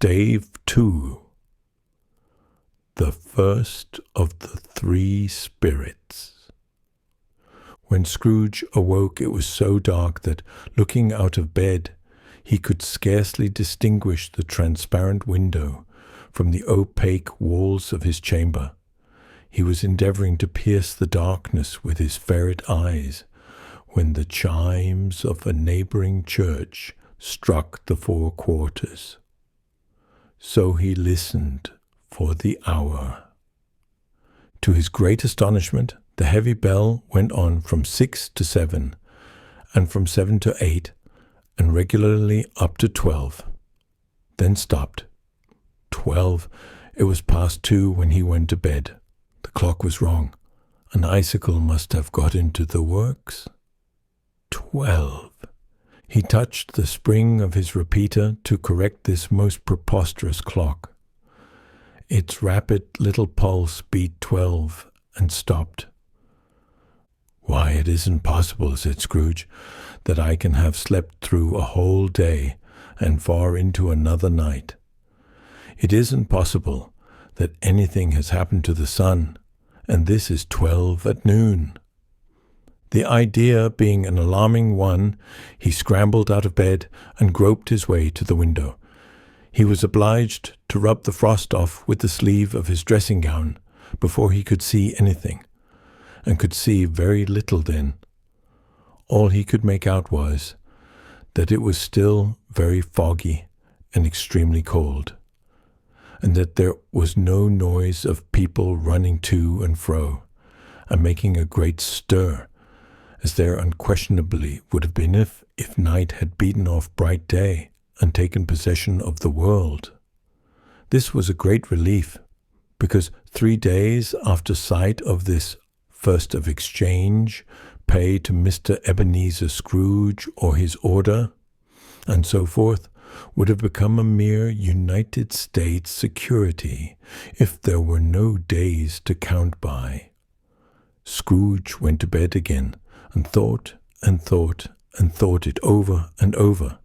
Stave II, the first of the three spirits. When Scrooge awoke, it was so dark that, looking out of bed, he could scarcely distinguish the transparent window from the opaque walls of his chamber. He was endeavoring to pierce the darkness with his ferret eyes when the chimes of a neighboring church struck the 4 quarters. So he listened for the hour. To his great astonishment, the heavy bell went on from 6 to 7, and from 7 to 8, and regularly up to 12, then stopped. 12. It was past 2 when he went to bed. The clock was wrong. An icicle must have got into the works. 12. He touched the spring of his repeater to correct this most preposterous clock. Its rapid little pulse beat 12 and stopped. "Why, it isn't possible," said Scrooge, "that I can have slept through a whole day and far into another night. It isn't possible that anything has happened to the sun, and this is 12 at noon." The idea being an alarming one, he scrambled out of bed and groped his way to the window. He was obliged to rub the frost off with the sleeve of his dressing gown before he could see anything, and could see very little then. All he could make out was that it was still very foggy and extremely cold, and that there was no noise of people running to and fro and making a great stir, as there unquestionably would have been if night had beaten off bright day and taken possession of the world. This was a great relief, because 3 days after sight of this first of exchange, pay to Mr. Ebenezer Scrooge or his order, and so forth, would have become a mere United States security if there were no days to count by. Scrooge went to bed again, and thought and thought and thought it over and over,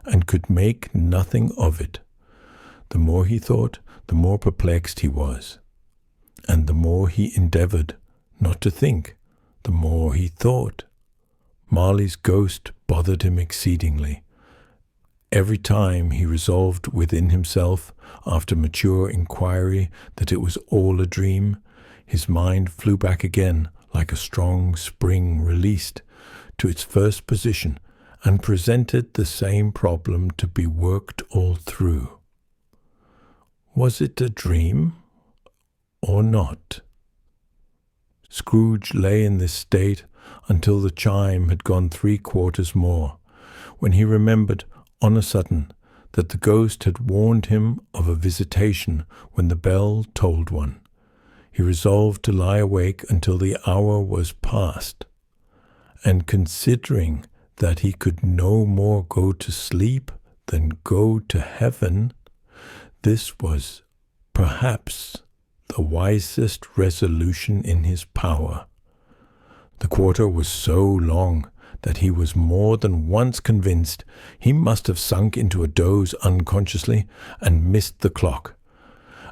and could make nothing of it. The more he thought, the more perplexed he was, and the more he endeavored not to think, the more he thought. Marley's ghost bothered him exceedingly. Every time he resolved within himself, after mature inquiry, that it was all a dream, his mind flew back again, like a strong spring released, to its first position, and presented the same problem to be worked all through. Was it a dream or not? Scrooge lay in this state until the chime had gone 3 quarters more, when he remembered on a sudden that the ghost had warned him of a visitation when the bell tolled one. He resolved to lie awake until the hour was past, and considering that he could no more go to sleep than go to heaven, this was perhaps the wisest resolution in his power. The quarter was so long that he was more than once convinced he must have sunk into a doze unconsciously and missed the clock.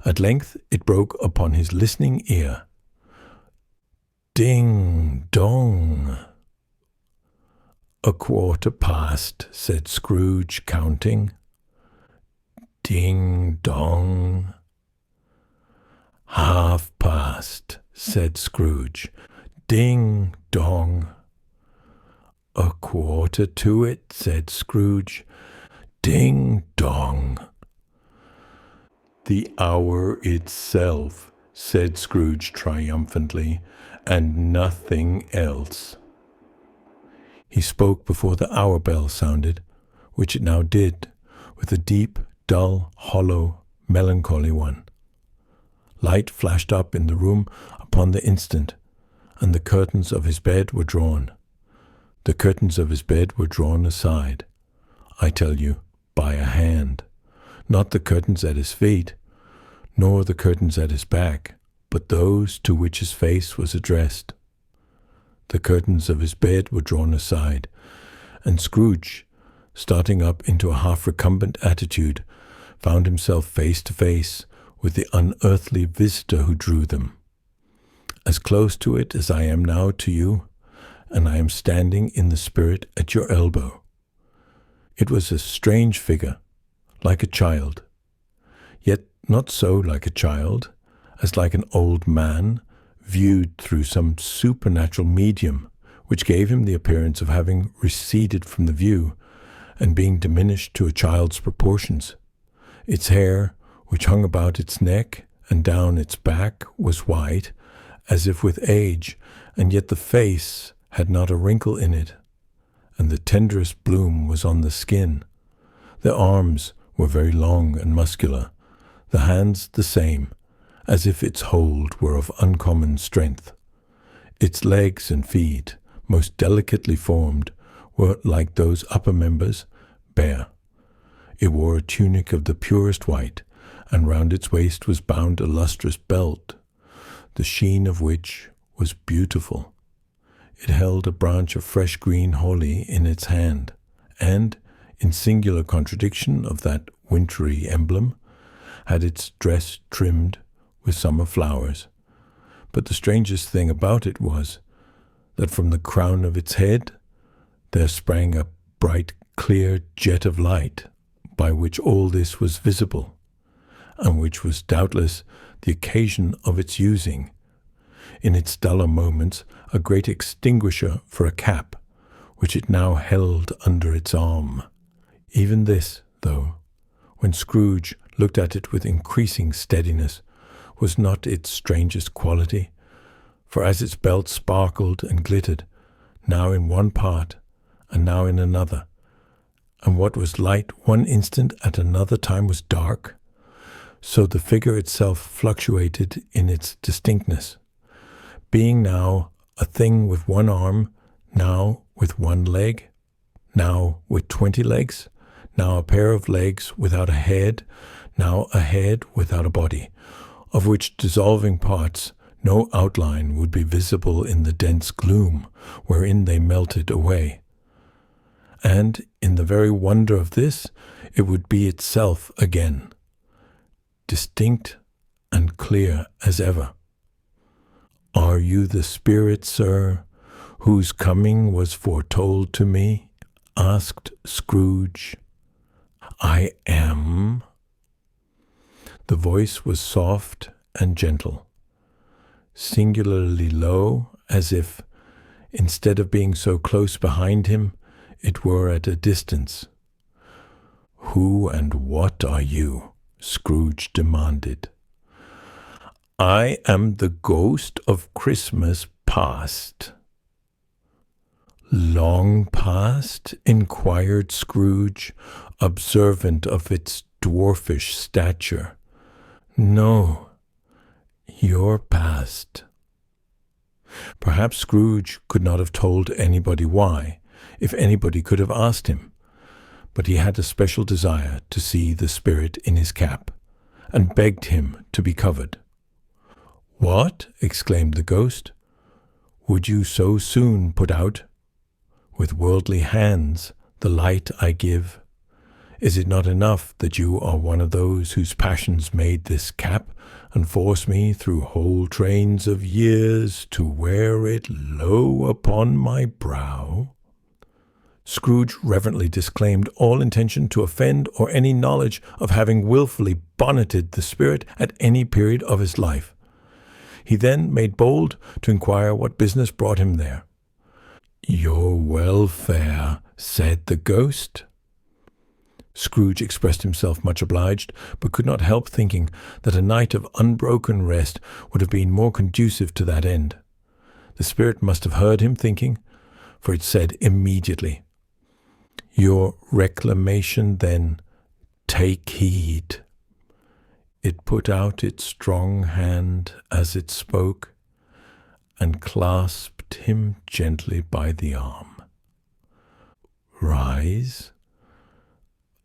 At length it broke upon his listening ear. Ding dong. 1/4 past, said Scrooge, counting. Ding dong. 1/2 past, said Scrooge. Ding dong. 1/4 to it, said Scrooge. Ding dong. The hour itself, said Scrooge triumphantly, and nothing else. He spoke before the hour bell sounded, which it now did, with a deep, dull, hollow, melancholy one. Light flashed up in the room upon the instant, and the curtains of his bed were drawn. The curtains of his bed were drawn aside, I tell you, by a hand. Not the curtains at his feet, nor the curtains at his back, but those to which his face was addressed. The curtains of his bed were drawn aside, and Scrooge, starting up into a half-recumbent attitude, found himself face to face with the unearthly visitor who drew them. As close to it as I am now to you, and I am standing in the spirit at your elbow. It was a strange figure, like a child, yet not so like a child, as like an old man viewed through some supernatural medium, which gave him the appearance of having receded from the view and being diminished to a child's proportions. Its hair, which hung about its neck and down its back, was white, as if with age, and yet the face had not a wrinkle in it, and the tenderest bloom was on the skin. The arms were very long and muscular, the hands the same, as if its hold were of uncommon strength. Its legs and feet, most delicately formed, were, like those upper members, bare. It wore a tunic of the purest white, and round its waist was bound a lustrous belt, the sheen of which was beautiful. It held a branch of fresh green holly in its hand, and, in singular contradiction of that wintry emblem, had its dress trimmed with summer flowers. But the strangest thing about it was that from the crown of its head there sprang a bright, clear jet of light, by which all this was visible, and which was doubtless the occasion of its using, in its duller moments, a great extinguisher for a cap, which it now held under its arm. Even this, though, when Scrooge looked at it with increasing steadiness, was not its strangest quality, for as its belt sparkled and glittered, now in one part and now in another, and what was light one instant at another time was dark, so the figure itself fluctuated in its distinctness, being now a thing with one arm, now with one leg, now with 20 legs, now a pair of legs without a head, now a head without a body, of which dissolving parts no outline would be visible in the dense gloom wherein they melted away. And in the very wonder of this, it would be itself again, distinct and clear as ever. "Are you the spirit, sir, whose coming was foretold to me?" asked Scrooge. "I am." The voice was soft and gentle, singularly low, as if, instead of being so close behind him, it were at a distance. "Who and what are you?" Scrooge demanded. "I am the ghost of Christmas past." "Long past?" inquired Scrooge, observant of its dwarfish stature. "No, your past." Perhaps Scrooge could not have told anybody why, if anybody could have asked him, but he had a special desire to see the spirit in his cap, and begged him to be covered. "What?" exclaimed the ghost. "Would you so soon put out, with worldly hands, the light I give? Is it not enough that you are one of those whose passions made this cap, and force me through whole trains of years to wear it low upon my brow?" Scrooge reverently disclaimed all intention to offend or any knowledge of having wilfully bonneted the spirit at any period of his life. He then made bold to inquire what business brought him there. "Your welfare," said the ghost. Scrooge expressed himself much obliged, but could not help thinking that a night of unbroken rest would have been more conducive to that end. The spirit must have heard him thinking, for it said immediately, "Your reclamation, then, take heed." It put out its strong hand as it spoke, and clasped him gently by the arm. "Rise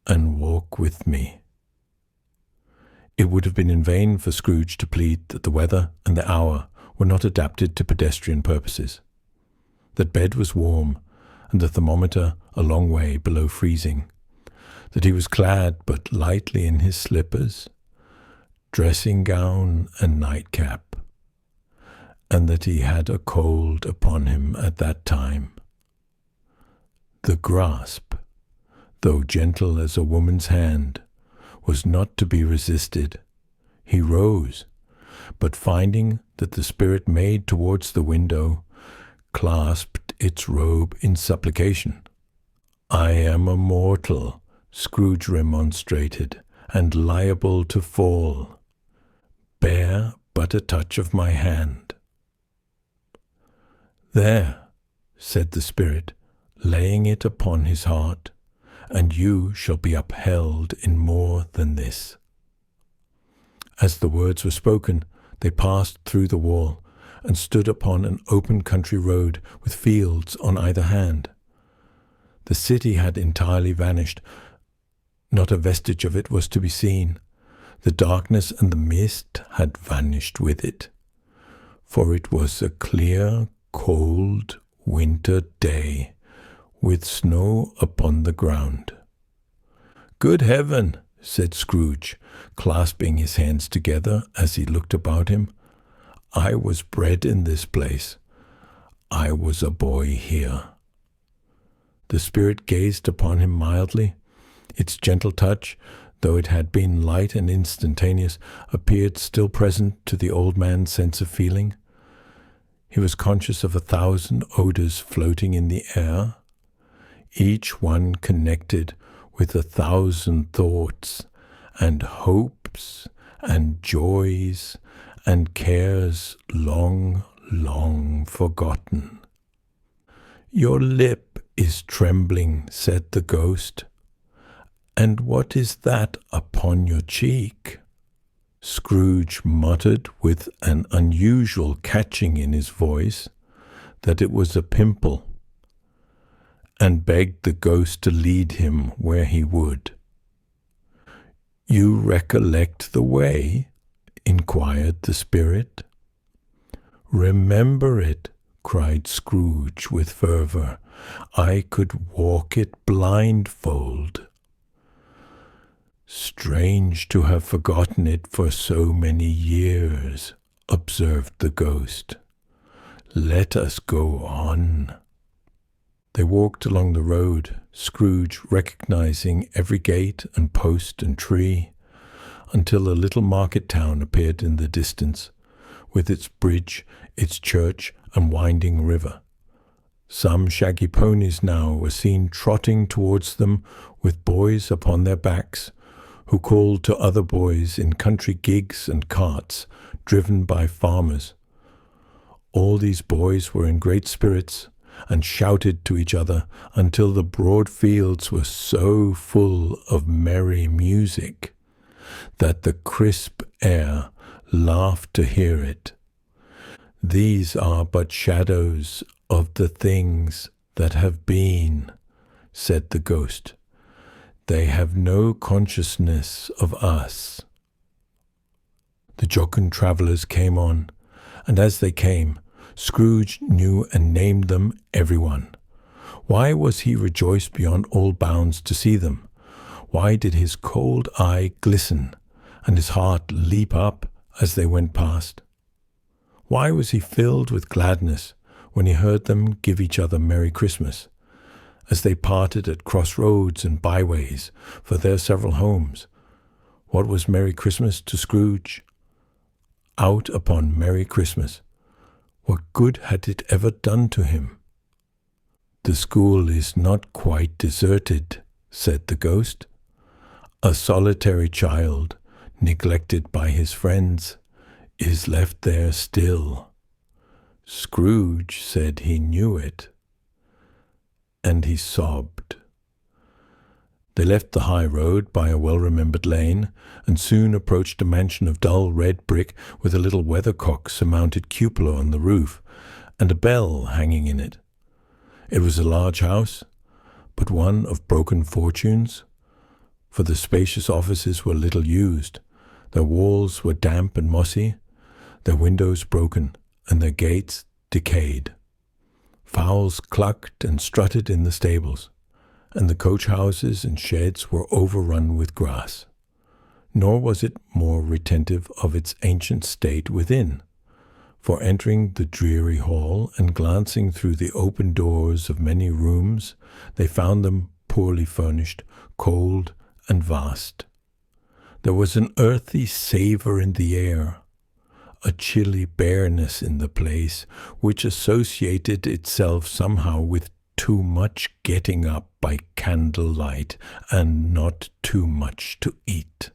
and walk with me." It would have been in vain for Scrooge to plead that the weather and the hour were not adapted to pedestrian purposes, that bed was warm, and the thermometer a long way below freezing, that he was clad but lightly in his slippers, dressing gown and nightcap, and that he had a cold upon him at that time. The grasp, though gentle as a woman's hand, was not to be resisted. He rose, but finding that the spirit made towards the window, clasped its robe in supplication. "I am a mortal," Scrooge remonstrated, "and liable to fall. Bear but a touch of my hand." "There," said the spirit, laying it upon his heart, "and you shall be upheld in more than this." As the words were spoken, they passed through the wall and stood upon an open country road with fields on either hand. The city had entirely vanished. Not a vestige of it was to be seen. The darkness and the mist had vanished with it, for it was a clear, cold winter day, with snow upon the ground. "Good heaven!" said Scrooge, clasping his hands together as he looked about him. "I was bred in this place. I was a boy here." The spirit gazed upon him mildly. Its gentle touch, though it had been light and instantaneous, appeared still present to the old man's sense of feeling. He was conscious of 1,000 odors floating in the air, each one connected with 1,000 thoughts and hopes and joys and cares long, long forgotten. "Your lip is trembling," said the ghost. "And what is that upon your cheek?" Scrooge muttered with an unusual catching in his voice that it was a pimple, and begged the ghost to lead him where he would. "You recollect the way?" inquired the spirit. "Remember it," cried Scrooge with fervor. "I could walk it blindfold." "Strange to have forgotten it for so many years," observed the ghost. "Let us go on." They walked along the road, Scrooge recognizing every gate and post and tree, until a little market town appeared in the distance, with its bridge, its church, and winding river. Some shaggy ponies now were seen trotting towards them with boys upon their backs, who called to other boys in country gigs and carts driven by farmers. All these boys were in great spirits, and shouted to each other until the broad fields were so full of merry music that the crisp air laughed to hear it. "These are but shadows of the things that have been," said the ghost. "They have no consciousness of us." The jocund travellers came on, and as they came, Scrooge knew and named them everyone. Why was he rejoiced beyond all bounds to see them? Why did his cold eye glisten, and his heart leap up as they went past? Why was he filled with gladness when he heard them give each other Merry Christmas, as they parted at crossroads and byways for their several homes? What was Merry Christmas to Scrooge? Out upon Merry Christmas. What good had it ever done to him? "The school is not quite deserted," said the ghost. "A solitary child, neglected by his friends, is left there still." Scrooge said he knew it, and he sobbed. They left the high road by a well-remembered lane, and soon approached a mansion of dull red brick with a little weathercock-surmounted cupola on the roof, and a bell hanging in it. It was a large house, but one of broken fortunes, for the spacious offices were little used. Their walls were damp and mossy, their windows broken, and their gates decayed. Fowls clucked and strutted in the stables, and the coach houses and sheds were overrun with grass. Nor was it more retentive of its ancient state within, for entering the dreary hall and glancing through the open doors of many rooms, they found them poorly furnished, cold, and vast. There was an earthy savour in the air, a chilly bareness in the place, which associated itself somehow with too much getting up by candlelight and not too much to eat.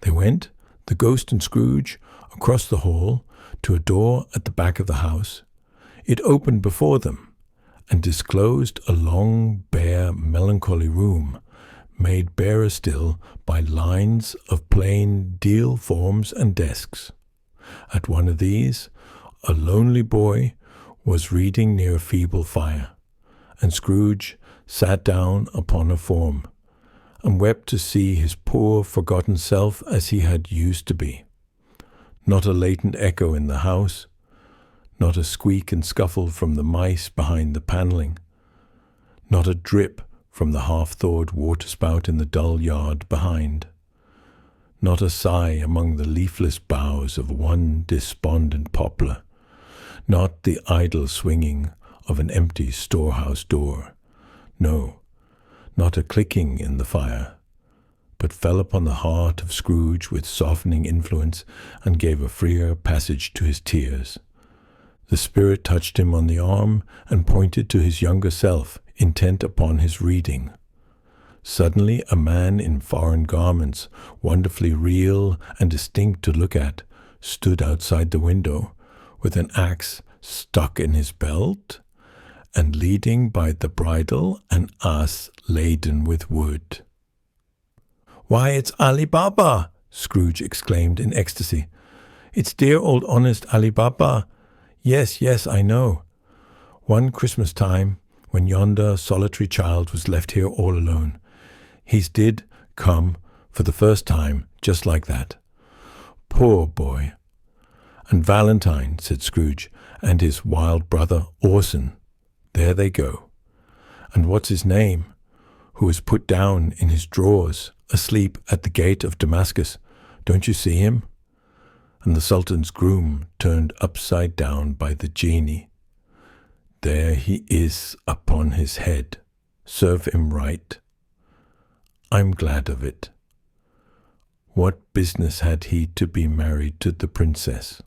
They went, the ghost and Scrooge, across the hall to a door at the back of the house. It opened before them and disclosed a long, bare, melancholy room, made barer still by lines of plain deal forms and desks. At one of these, a lonely boy was reading near a feeble fire, and Scrooge sat down upon a form, and wept to see his poor forgotten self as he had used to be. Not a latent echo in the house, not a squeak and scuffle from the mice behind the panelling, not a drip from the half-thawed waterspout in the dull yard behind, not a sigh among the leafless boughs of one despondent poplar, not the idle swinging of an empty storehouse door, no, not a clicking in the fire, but fell upon the heart of Scrooge with softening influence and gave a freer passage to his tears. The spirit touched him on the arm and pointed to his younger self, intent upon his reading. Suddenly a man in foreign garments, wonderfully real and distinct to look at, stood outside the window, with an axe stuck in his belt, and leading by the bridle an ass laden with wood. "Why, it's Ali Baba!" Scrooge exclaimed in ecstasy. "It's dear old honest Ali Baba. Yes, yes, I know. One Christmas time, when yonder solitary child was left here all alone, he's did come for the first time, just like that. Poor boy." "And Valentine," said Scrooge, "and his wild brother Orson. There they go. And what's his name, who was put down in his drawers, asleep at the gate of Damascus? Don't you see him? And the Sultan's groom turned upside down by the genie. There he is upon his head. Serve him right. I'm glad of it. What business had he to be married to the princess?"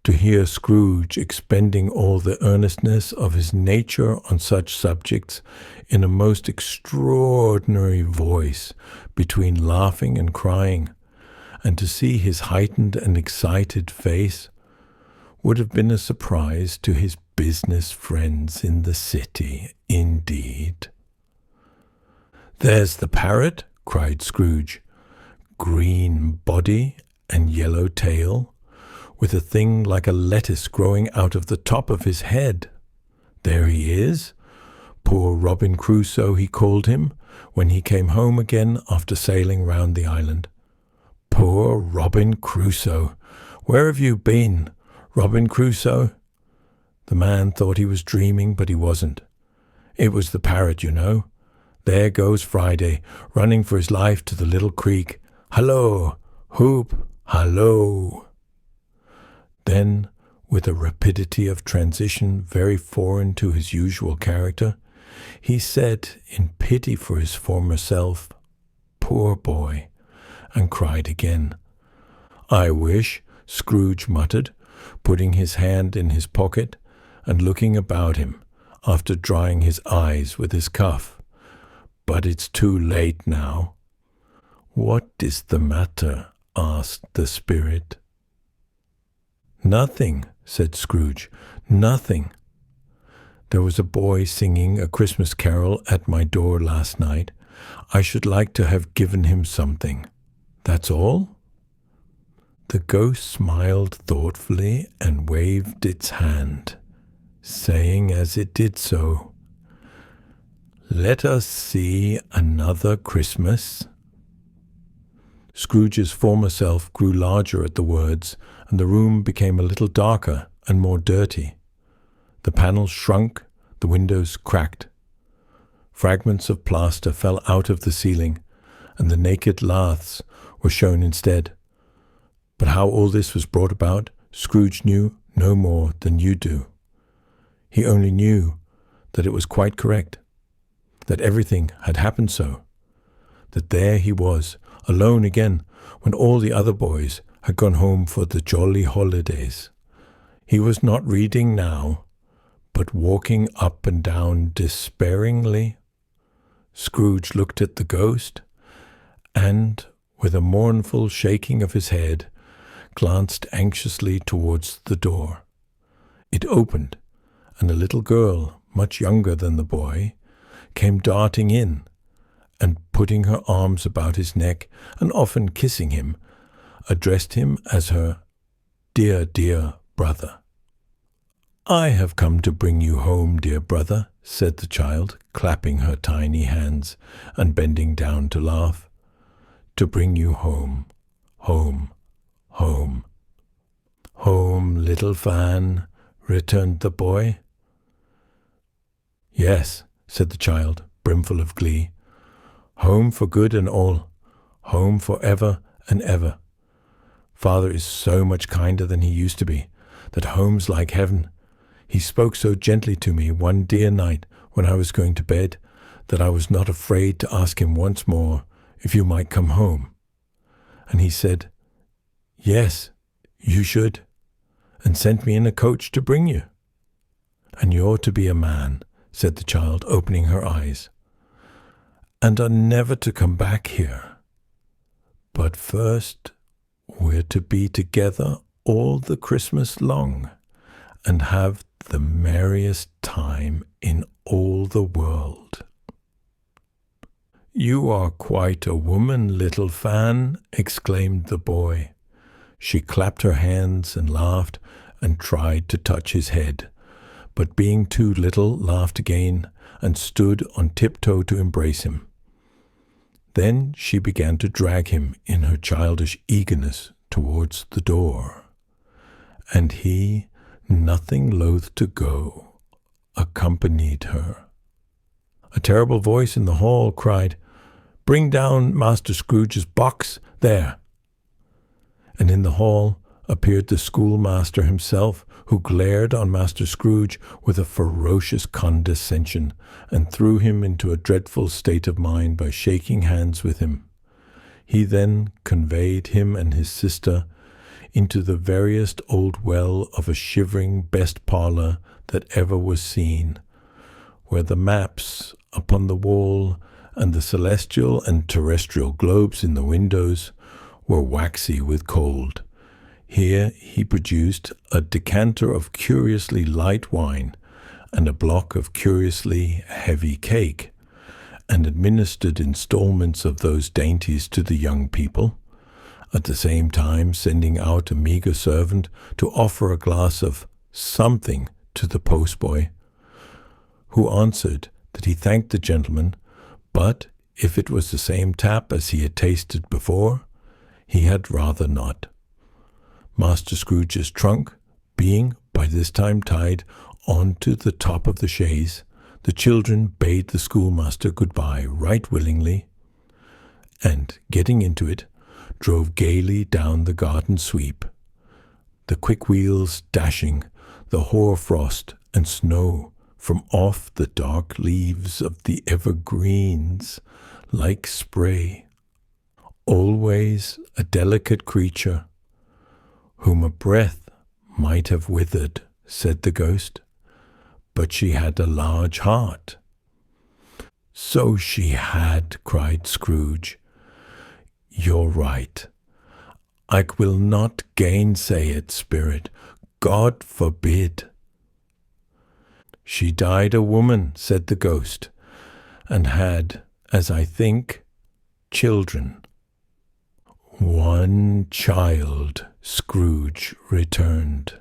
To hear Scrooge expending all the earnestness of his nature on such subjects in a most extraordinary voice, between laughing and crying, and to see his heightened and excited face, would have been a surprise to his business friends in the city, indeed. "There's the parrot," cried Scrooge. "Green body and yellow tail, with a thing like a lettuce growing out of the top of his head. There he is. Poor Robin Crusoe, he called him, when he came home again after sailing round the island. Poor Robin Crusoe! Where have you been, Robin Crusoe?" The man thought he was dreaming, but he wasn't. It was the parrot, you know. There goes Friday, running for his life to the little creek. Hallo! Hoop! Hallo! Then, with a rapidity of transition very foreign to his usual character, he said, in pity for his former self, "Poor boy," and cried again. "I wish," Scrooge muttered, putting his hand in his pocket and looking about him, after drying his eyes with his cuff. "But it's too late now." "What is the matter?" asked the spirit. "Nothing," said Scrooge, "nothing. There was a boy singing a Christmas carol at my door last night. I should like to have given him something. That's all." The ghost smiled thoughtfully and waved its hand, saying as it did so, "Let us see another Christmas." Scrooge's former self grew larger at the words, and the room became a little darker and more dirty. The panels shrunk, the windows cracked. Fragments of plaster fell out of the ceiling, and the naked laths were shown instead. But how all this was brought about, Scrooge knew no more than you do. He only knew that it was quite correct, that everything had happened so, that there he was, alone again, when all the other boys had gone home for the jolly holidays. He was not reading now, but walking up and down despairingly. Scrooge looked at the ghost, and, with a mournful shaking of his head, glanced anxiously towards the door. It opened, and a little girl, much younger than the boy, came darting in, and putting her arms about his neck, and often kissing him, addressed him as her dear, dear brother. "I have come to bring you home, dear brother," said the child, clapping her tiny hands and bending down to laugh. "To bring you home, home, home." "Home, little Fan," returned the boy. "Yes," said the child, brimful of glee. "Home for good and all, home for ever and ever. Father is so much kinder than he used to be, that home's like heaven. He spoke so gently to me one dear night when I was going to bed, that I was not afraid to ask him once more if you might come home. And he said, 'Yes, you should,' and sent me in a coach to bring you." "And you're to be a man," said the child, opening her eyes, "and are never to come back here. But first, we're to be together all the Christmas long, and have the merriest time in all the world." "You are quite a woman, little Fan," exclaimed the boy. She clapped her hands and laughed, and tried to touch his head, but being too little, laughed again, and stood on tiptoe to embrace him. Then she began to drag him in her childish eagerness towards the door, and he, nothing loath to go, accompanied her. A terrible voice in the hall cried, "Bring down Master Scrooge's box there!" And in the hall appeared the schoolmaster himself, who glared on Master Scrooge with a ferocious condescension, and threw him into a dreadful state of mind by shaking hands with him. He then conveyed him and his sister into the veriest old well of a shivering best parlour that ever was seen, where the maps upon the wall and the celestial and terrestrial globes in the windows were waxy with cold. Here he produced a decanter of curiously light wine and a block of curiously heavy cake, and administered installments of those dainties to the young people, at the same time sending out a meagre servant to offer a glass of something to the postboy, who answered that he thanked the gentleman, but if it was the same tap as he had tasted before, he had rather not. Master Scrooge's trunk being by this time tied on to the top of the chaise, the children bade the schoolmaster good-bye right willingly, and, getting into it, drove gaily down the garden sweep, the quick wheels dashing the hoar-frost and snow from off the dark leaves of the evergreens like spray. Always a delicate creature, whom a breath might have withered, said the ghost, but she had a large heart. "So she had," cried Scrooge. "You're right. I will not gainsay it, spirit. God forbid." "She died a woman," said the ghost, "and had, as I think, children." "One child," Scrooge returned.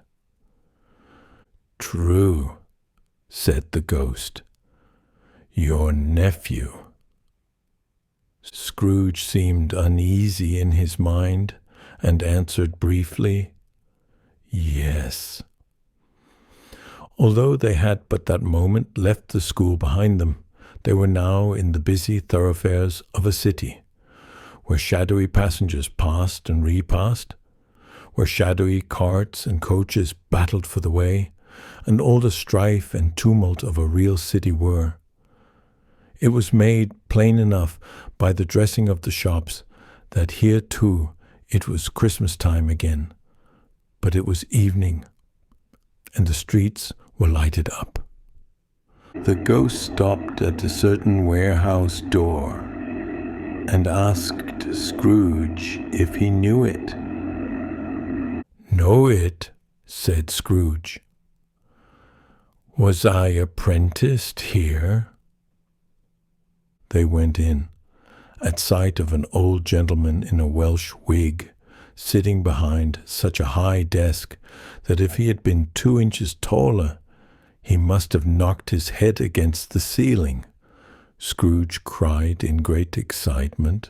"True," said the ghost. "Your nephew." Scrooge seemed uneasy in his mind, and answered briefly, "Yes." Although they had but that moment left the school behind them, They were now in the busy thoroughfares of a city, where shadowy passengers passed and repassed, where shadowy carts and coaches battled for the way, and all the strife and tumult of a real city were. It was made plain enough by the dressing of the shops that here too it was Christmas time again, but it was evening, and the streets were lighted up. The ghost stopped at a certain warehouse door and asked Scrooge if he knew it. "Know it," said Scrooge. "Was I apprenticed here?" They went in, at sight of an old gentleman in a Welsh wig, sitting behind such a high desk that if he had been 2 inches taller, he must have knocked his head against the ceiling. Scrooge cried in great excitement.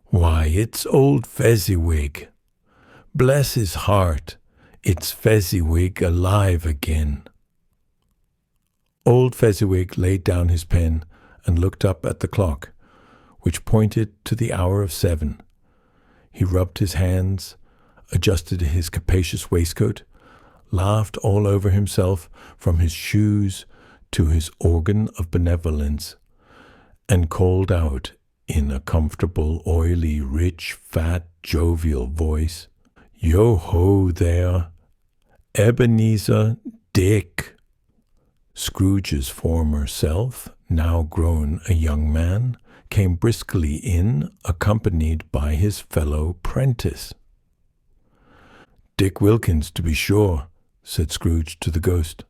"Why, it's old Fezziwig! Bless his heart, it's Fezziwig alive again!" Old Fezziwig laid down his pen and looked up at the clock, which pointed to the hour of 7. He rubbed his hands, adjusted his capacious waistcoat, laughed all over himself from his shoes to his organ of benevolence, and called out in a comfortable, oily, rich, fat, jovial voice, "Yo-ho there, Ebenezer Dick!" Scrooge's former self, now grown a young man, came briskly in, accompanied by his fellow prentice. "Dick Wilkins, to be sure," said Scrooge to the ghost.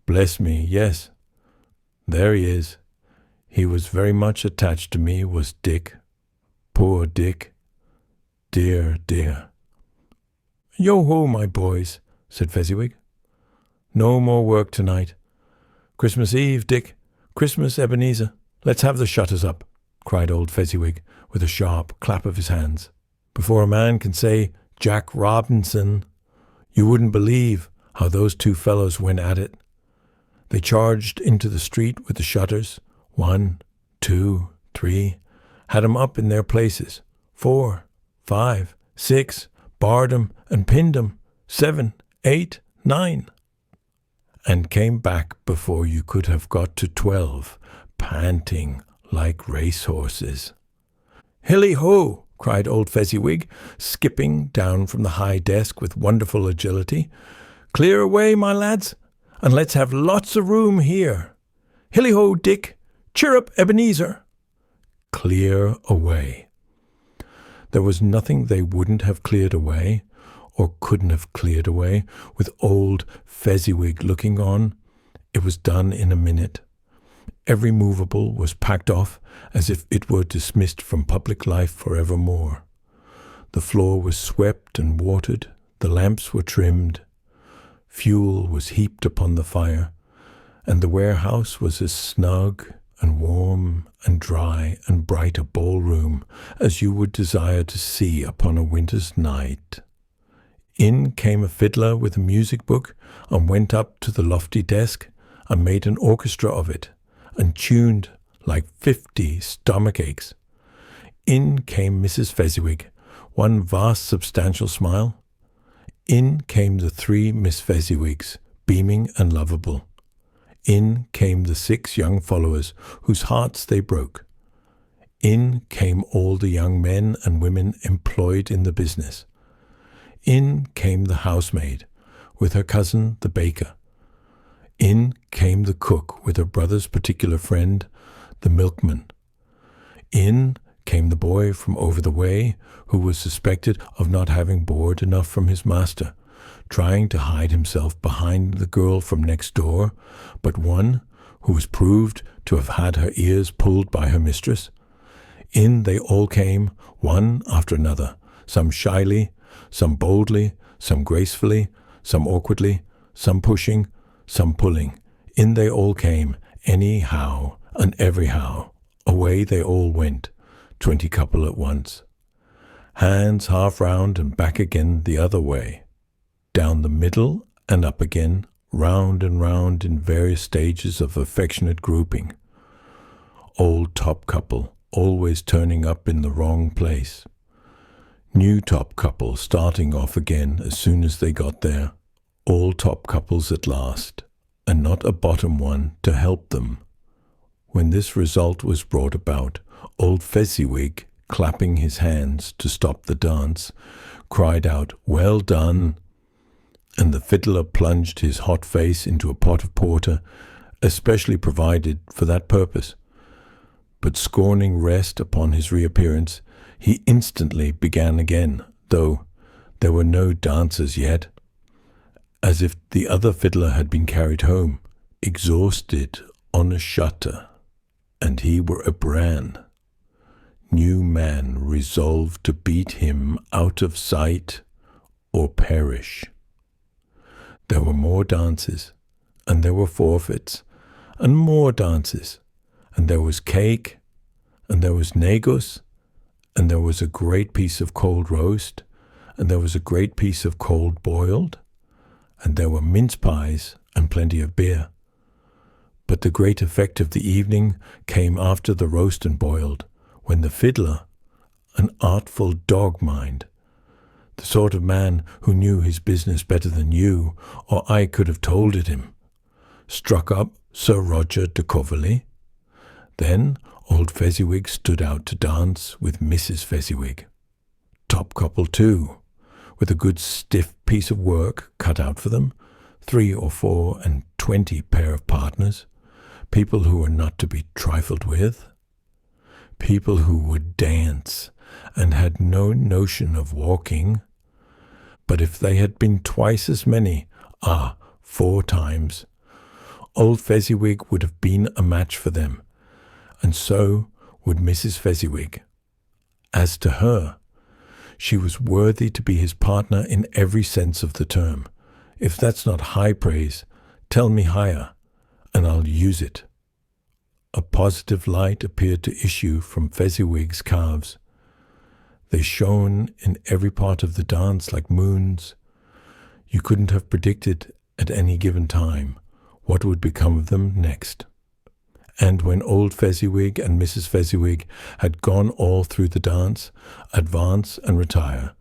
"Bless me, yes. There he is. He was very much attached to me, was Dick. Poor Dick. Dear, dear." "Yo-ho, my boys," said Fezziwig. "No more work tonight. Christmas Eve, Dick. Christmas, Ebenezer. Let's have the shutters up," cried old Fezziwig, with a sharp clap of his hands. "Before a man can say Jack Robinson, you wouldn't believe how those two fellows went at it. They charged into the street with the shutters, 1, 2, 3, had 'em up in their places, 4, 5, 6, barred 'em and pinned 'em, 7, 8, 9, and came back before you could have got to 12, panting like racehorses. "Hilly-ho!" cried old Fezziwig, skipping down from the high desk with wonderful agility. "Clear away, my lads, and let's have lots of room here. Hilly-ho, Dick! Cheer up, Ebenezer!" Clear away. There was nothing they wouldn't have cleared away, or couldn't have cleared away, with old Fezziwig looking on. It was done in a minute. Every movable was packed off as if it were dismissed from public life forevermore. The floor was swept and watered, the lamps were trimmed, fuel was heaped upon the fire, and the warehouse was as snug and warm and dry and bright a ballroom as you would desire to see upon a winter's night. In came a fiddler with a music book and went up to the lofty desk and made an orchestra of it, and tuned like 50 stomach aches. In came Mrs. Fezziwig, one vast substantial smile. In came the 3 Miss Fezziwigs, beaming and lovable. In came the 6 young followers, whose hearts they broke. In came all the young men and women employed in the business. In came the housemaid, with her cousin the baker. In came the cook, with her brother's particular friend, the milkman. In came the boy from over the way, who was suspected of not having board enough from his master, trying to hide himself behind the girl from next door, but one who was proved to have had her ears pulled by her mistress. In they all came, one after another, some shyly, some boldly, some gracefully, some awkwardly, some pushing, some pulling. In they all came, anyhow and everyhow. Away they all went, 20 couple at once. Hands half round and back again the other way. Down the middle and up again, round and round in various stages of affectionate grouping. Old top couple, always turning up in the wrong place. New top couple starting off again as soon as they got there. All top couples at last, and not a bottom one to help them. When this result was brought about, old Fezziwig, clapping his hands to stop the dance, cried out, "Well done!" And the fiddler plunged his hot face into a pot of porter, especially provided for that purpose. But scorning rest upon his reappearance, he instantly began again, though there were no dancers yet, as if the other fiddler had been carried home, exhausted on a shutter, and he were a bran. New man resolved to beat him out of sight or perish. There were more dances, and there were forfeits, and more dances, and there was cake, and there was negus, and there was a great piece of cold roast, and there was a great piece of cold boiled, and there were mince pies and plenty of beer. But the great effect of the evening came after the roast and boiled, when the fiddler, an artful dog-mind, the sort of man who knew his business better than you or I could have told it him, struck up Sir Roger de Coverley. Then old Fezziwig stood out to dance with Mrs. Fezziwig. Top couple too, with a good stiff piece of work cut out for them, 3 or 4 and 20 pair of partners, people who were not to be trifled with, people who would dance and had no notion of walking. But if they had been twice as many, 4 times, old Fezziwig would have been a match for them, and so would Mrs. Fezziwig. As to her, she was worthy to be his partner in every sense of the term. If that's not high praise, tell me higher, and I'll use it. A positive light appeared to issue from Fezziwig's calves. They shone in every part of the dance like moons. You couldn't have predicted at any given time what would become of them next. And when old Fezziwig and Mrs. Fezziwig had gone all through the dance, advance and retire,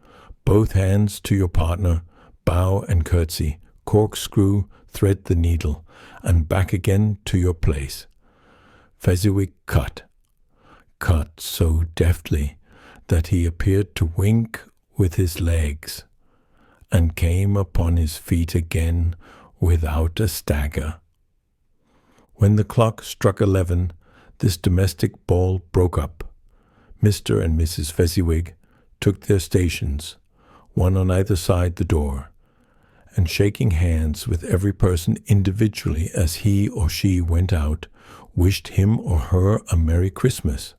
both hands to your partner, bow and curtsy, corkscrew, thread the needle, and back again to your place. Fezziwig cut so deftly that he appeared to wink with his legs, and came upon his feet again without a stagger. When the clock struck 11, this domestic ball broke up. Mr. and Mrs. Fezziwig took their stations, one on either side the door, and shaking hands with every person individually as he or she went out, wished him or her a Merry Christmas.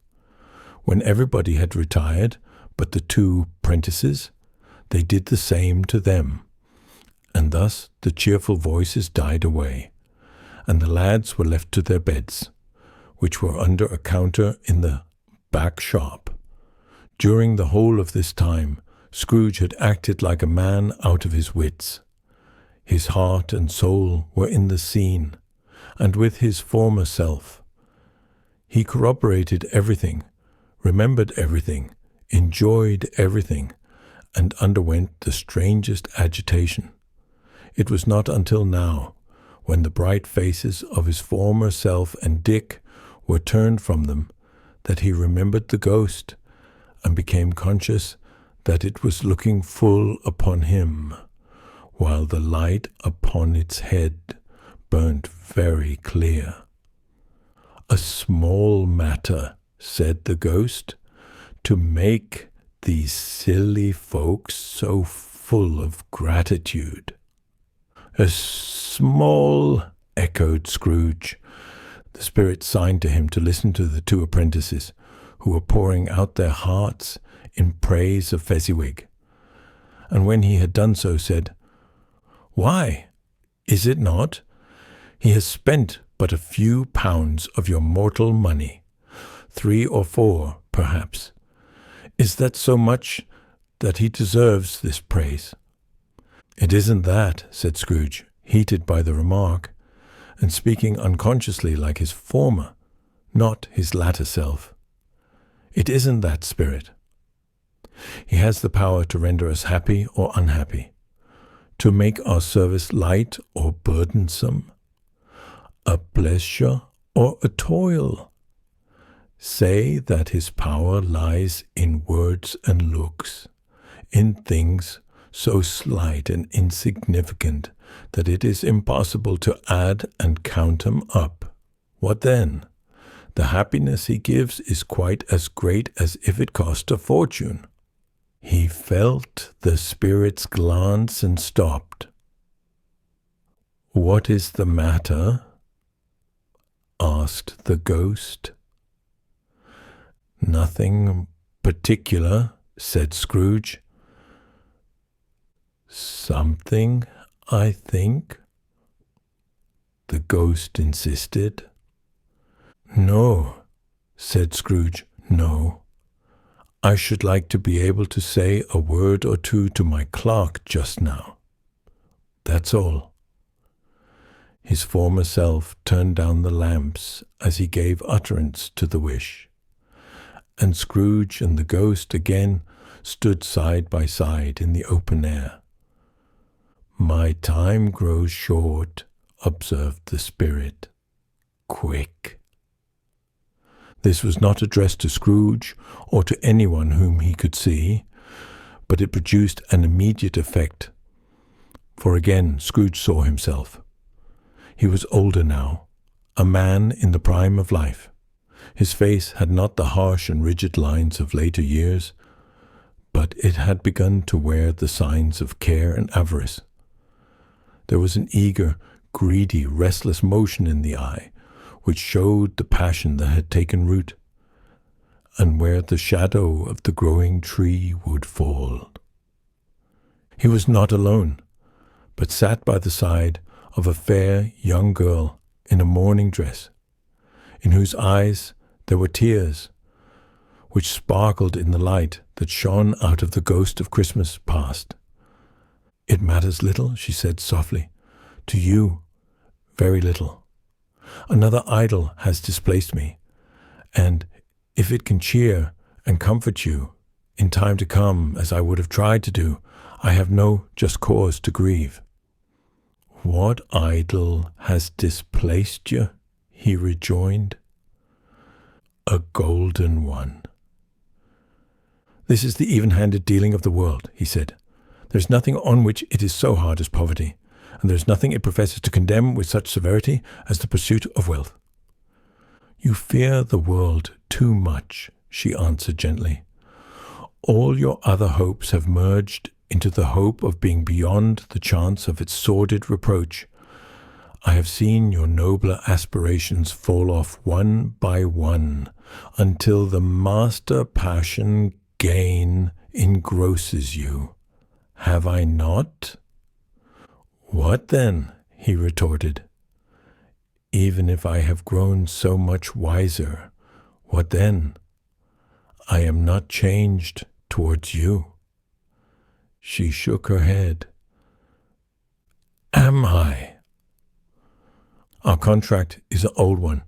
When everybody had retired but the 2 prentices, they did the same to them, and thus the cheerful voices died away, and the lads were left to their beds, which were under a counter in the back shop. During the whole of this time, Scrooge had acted like a man out of his wits. His heart and soul were in the scene, and with his former self. He corroborated everything, remembered everything, enjoyed everything, and underwent the strangest agitation. It was not until now, when the bright faces of his former self and Dick were turned from them, that he remembered the ghost, and became conscious that it was looking full upon him, while the light upon its head burnt very clear. "A small matter," said the ghost, "to make these silly folks so full of gratitude." "A small," echoed Scrooge. The spirit signed to him to listen to the 2 apprentices, who were pouring out their hearts in praise of Fezziwig, and when he had done so, said, "Why, is it not? He has spent but a few pounds of your mortal money, 3 or 4, perhaps. Is that so much that he deserves this praise?" "It isn't that," said Scrooge. heated by the remark, and speaking unconsciously like his former, not his latter self. It isn't that spirit. He has the power to render us happy or unhappy, to make our service light or burdensome, a pleasure or a toil. Say that his power lies in words and looks, in things so slight and insignificant that it is impossible to add and count them up. What then? The happiness he gives is quite as great as if it cost a fortune. He felt the spirit's glance and stopped. "What is the matter?" asked the ghost. "Nothing particular," said Scrooge. "Something, I think," the ghost insisted. "No," said Scrooge, "no. I should like to be able to say a word or two to my clerk just now. That's all." His former self turned down the lamps as he gave utterance to the wish, and Scrooge and the ghost again stood side by side in the open air. "My time grows short," observed the spirit. "Quick." This was not addressed to Scrooge or to anyone whom he could see, but it produced an immediate effect, for again Scrooge saw himself. He was older now, a man in the prime of life. His face had not the harsh and rigid lines of later years, but it had begun to wear the signs of care and avarice. There was an eager, greedy, restless motion in the eye, which showed the passion that had taken root, and where the shadow of the growing tree would fall. He was not alone, but sat by the side of a fair young girl in a mourning dress, in whose eyes there were tears, which sparkled in the light that shone out of the ghost of Christmas past. "It matters little," she said softly. "To you, very little. Another idol has displaced me, and if it can cheer and comfort you in time to come, as I would have tried to do, I have no just cause to grieve." "What idol has displaced you?" he rejoined. "A golden one." "This is the even-handed dealing of the world," he said. "There is nothing on which it is so hard as poverty, and there is nothing it professes to condemn with such severity as the pursuit of wealth." "You fear the world too much," she answered gently. "All your other hopes have merged into the hope of being beyond the chance of its sordid reproach. I have seen your nobler aspirations fall off one by one, until the master passion, gain, engrosses you. Have I not?" "What then?" he retorted. "Even if I have grown so much wiser, what then? I am not changed towards you." She shook her head. "Am I?" "Our contract is an old one.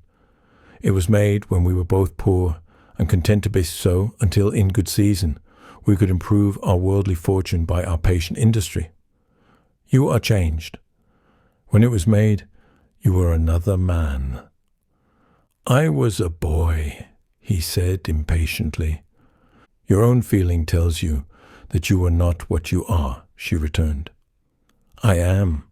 It was made when we were both poor and content to be so until in good season we could improve our worldly fortune by our patient industry. You are changed. When it was made, you were another man." "I was a boy," he said impatiently. "Your own feeling tells you that you are not what you are," she returned. "I am.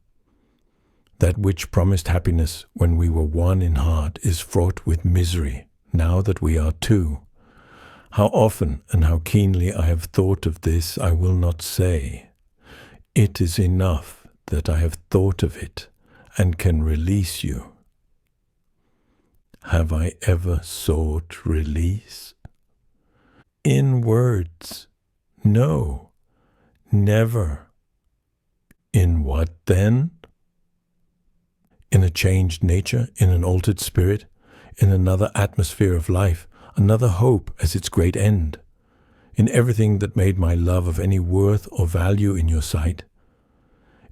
That which promised happiness when we were one in heart is fraught with misery now that we are two. How often and how keenly I have thought of this I will not say. It is enough that I have thought of it and can release you." "Have I ever sought release?" "In words, no, never." "In what then?" "In a changed nature, in an altered spirit, in another atmosphere of life, another hope as its great end, in everything that made my love of any worth or value in your sight.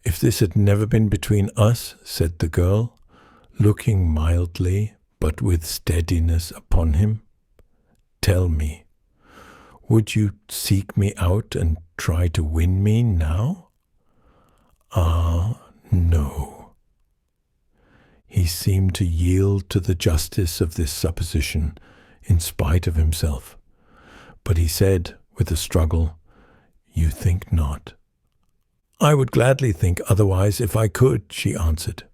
If this had never been between us, said the girl, looking mildly but with steadiness upon him, tell me, would you seek me out and try to win me now? Ah, no. He seemed to yield to the justice of this supposition in spite of himself, but he said with a struggle, you think not. I would gladly think otherwise if I could, she answered.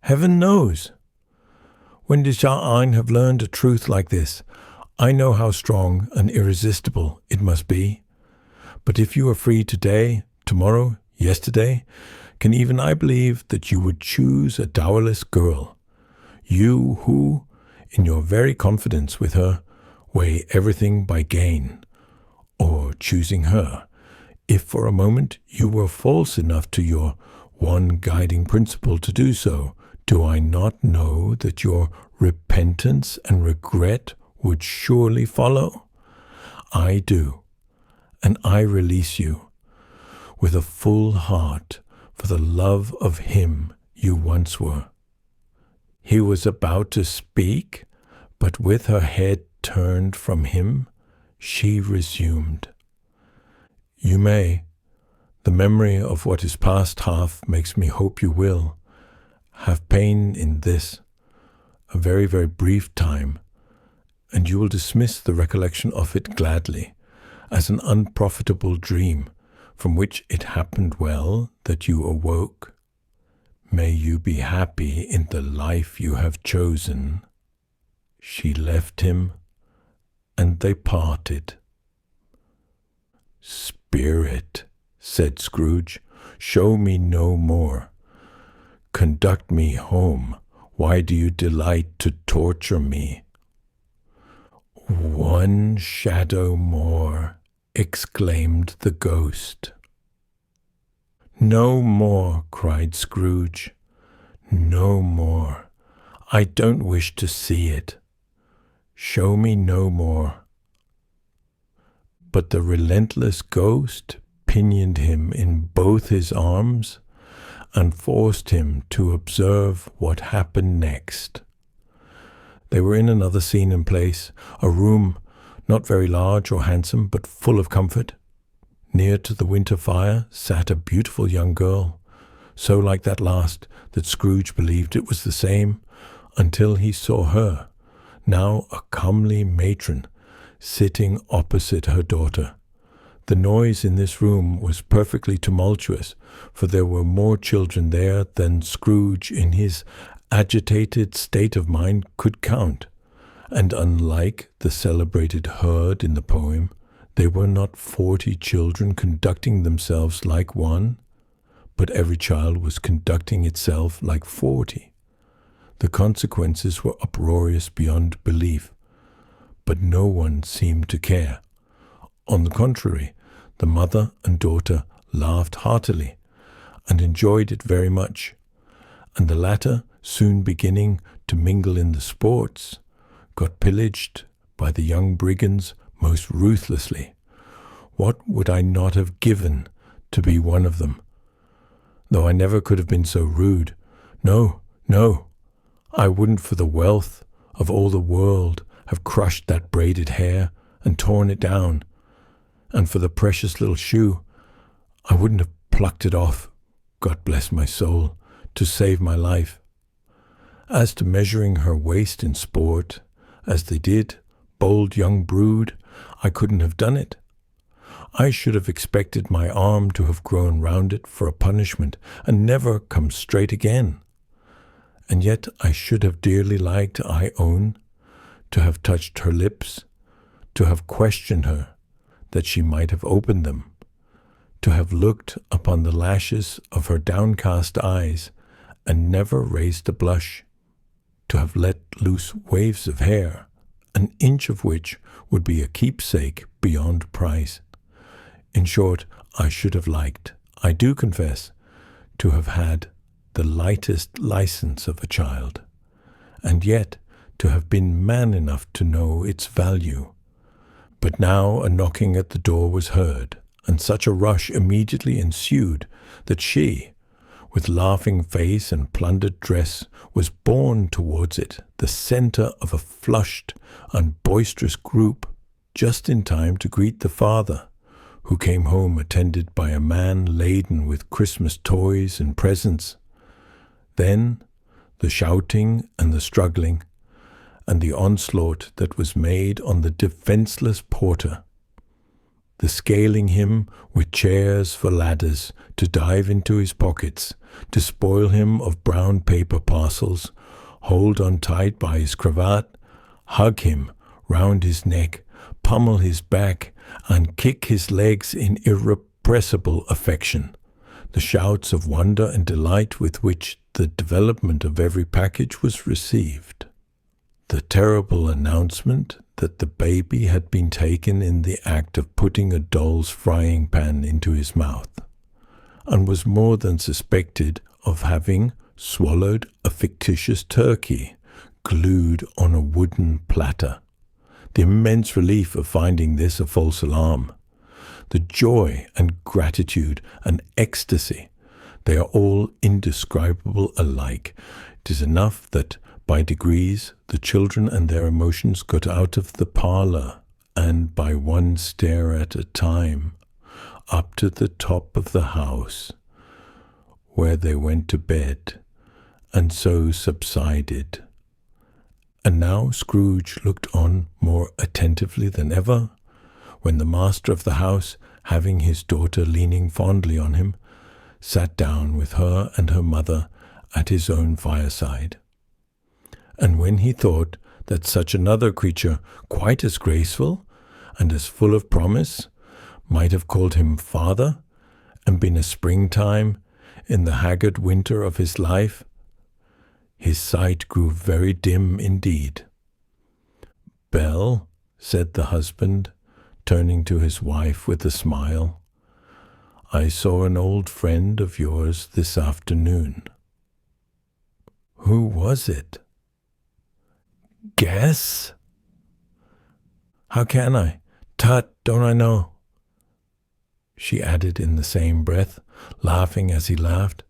Heaven knows. When did Chapman have learned a truth like this? I know how strong and irresistible it must be. But if you are free today, tomorrow, yesterday, can even I believe that you would choose a dowerless girl, you who, in your very confidence with her, weigh everything by gain, or choosing her, if for a moment you were false enough to your one guiding principle to do so, do I not know that your repentance and regret would surely follow? I do, and I release you with a full heart for the love of him you once were. He was about to speak, but with her head turned from him, she resumed. You may. The memory of what is past half makes me hope you will have pain in this, a very, very brief time, and you will dismiss the recollection of it gladly, as an unprofitable dream, from which it happened well that you awoke. May you be happy in the life you have chosen. She left him, and they parted. Spirit, said Scrooge, show me no more. Conduct me home. Why do you delight to torture me? One shadow more, exclaimed the ghost. No more, cried Scrooge. No more. I don't wish to see it. Show me no more. But the relentless ghost pinioned him in both his arms and forced him to observe what happened next. They were in another scene and place, a room not very large or handsome, but full of comfort. Near to the winter fire sat a beautiful young girl, so like that last that Scrooge believed it was the same, until he saw her, now a comely matron, sitting opposite her daughter. The noise in this room was perfectly tumultuous, for there were more children there than Scrooge in his agitated state of mind could count, and unlike the celebrated herd in the poem, there were not 40 children conducting themselves like one, but every child was conducting itself like 40. The consequences were uproarious beyond belief, but no one seemed to care. On the contrary, the mother and daughter laughed heartily and enjoyed it very much, and the latter, soon beginning to mingle in the sports, got pillaged by the young brigands most ruthlessly. What would I not have given to be one of them? Though I never could have been so rude. No, no, I wouldn't for the wealth of all the world have crushed that braided hair and torn it down, and for the precious little shoe, I wouldn't have plucked it off, God bless my soul, to save my life. As to measuring her waist in sport, as they did, bold young brood, I couldn't have done it. I should have expected my arm to have grown round it for a punishment, and never come straight again. And yet I should have dearly liked, I own, to have touched her lips, to have questioned her, that she might have opened them, to have looked upon the lashes of her downcast eyes, and never raised a blush, to have let loose waves of hair, an inch of which would be a keepsake beyond price. In short, I should have liked, I do confess, to have had the lightest license of a child, and yet to have been man enough to know its value. But now a knocking at the door was heard, and such a rush immediately ensued that she, with laughing face and plundered dress, was borne towards it, the centre of a flushed and boisterous group, just in time to greet the father, who came home attended by a man laden with Christmas toys and presents. Then the shouting and the struggling, and the onslaught that was made on the defenceless porter, the scaling him with chairs for ladders to dive into his pockets, to spoil him of brown paper parcels, hold on tight by his cravat, hug him round his neck, pummel his back, and kick his legs in irrepressible affection, the shouts of wonder and delight with which the development of every package was received, the terrible announcement that the baby had been taken in the act of putting a doll's frying pan into his mouth, and was more than suspected of having swallowed a fictitious turkey glued on a wooden platter. The immense relief of finding this a false alarm, the joy and gratitude and ecstasy, they are all indescribable alike. 'Tis enough that by degrees the children and their emotions got out of the parlour, and by one stair at a time, up to the top of the house, where they went to bed, and so subsided. And now Scrooge looked on more attentively than ever, when the master of the house, having his daughter leaning fondly on him, sat down with her and her mother at his own fireside. And when he thought that such another creature, quite as graceful and as full of promise, might have called him father, and been a springtime in the haggard winter of his life, his sight grew very dim indeed. "Belle," said the husband, turning to his wife with a smile, "I saw an old friend of yours this afternoon." "Who was it?" "Guess?" "How can I? Tut, don't I know?" she added in the same breath, laughing as he laughed.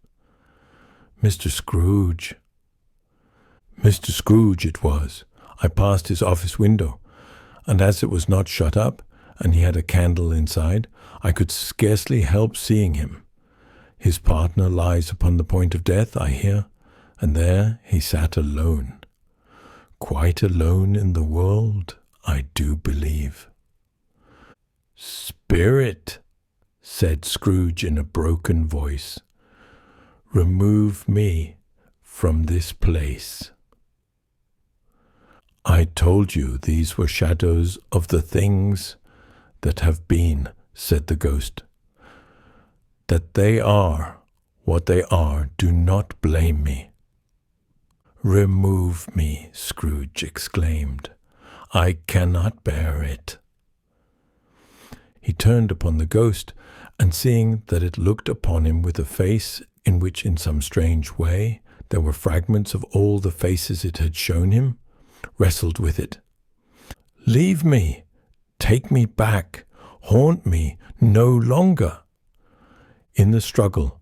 "Mr. Scrooge." Mr. Scrooge it was. I passed his office window, and as it was not shut up, and he had a candle inside, I could scarcely help seeing him. His partner lies upon the point of death, I hear, and there he sat alone. Quite alone in the world, I do believe. "Spirit," said Scrooge in a broken voice, "remove me from this place." "I told you these were shadows of the things that have been," said the ghost. "That they are what they are, do not blame me." "Remove me," Scrooge exclaimed. "I cannot bear it." He turned upon the ghost, and seeing that it looked upon him with a face in which in some strange way there were fragments of all the faces it had shown him, wrestled with it. "Leave me! Take me back! Haunt me no longer!" In the struggle,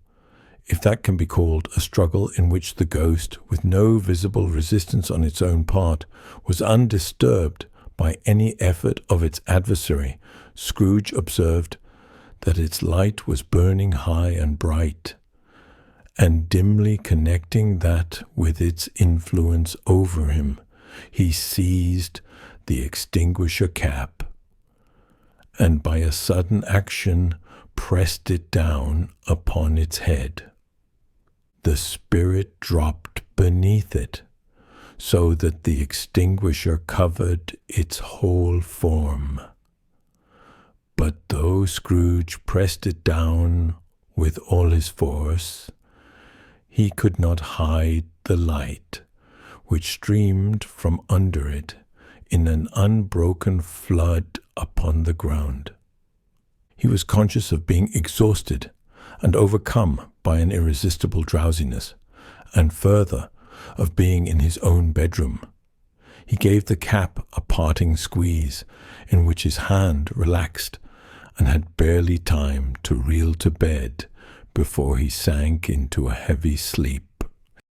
if that can be called a struggle in which the ghost, with no visible resistance on its own part, was undisturbed by any effort of its adversary, Scrooge observed that its light was burning high and bright, and dimly connecting that with its influence over him, he seized the extinguisher cap, and by a sudden action pressed it down upon its head. The spirit dropped beneath it, so that the extinguisher covered its whole form. But though Scrooge pressed it down with all his force, he could not hide the light, which streamed from under it in an unbroken flood upon the ground. He was conscious of being exhausted and overcome by an irresistible drowsiness, and further, of being in his own bedroom. He gave the cap a parting squeeze, in which his hand relaxed, and had barely time to reel to bed before he sank into a heavy sleep.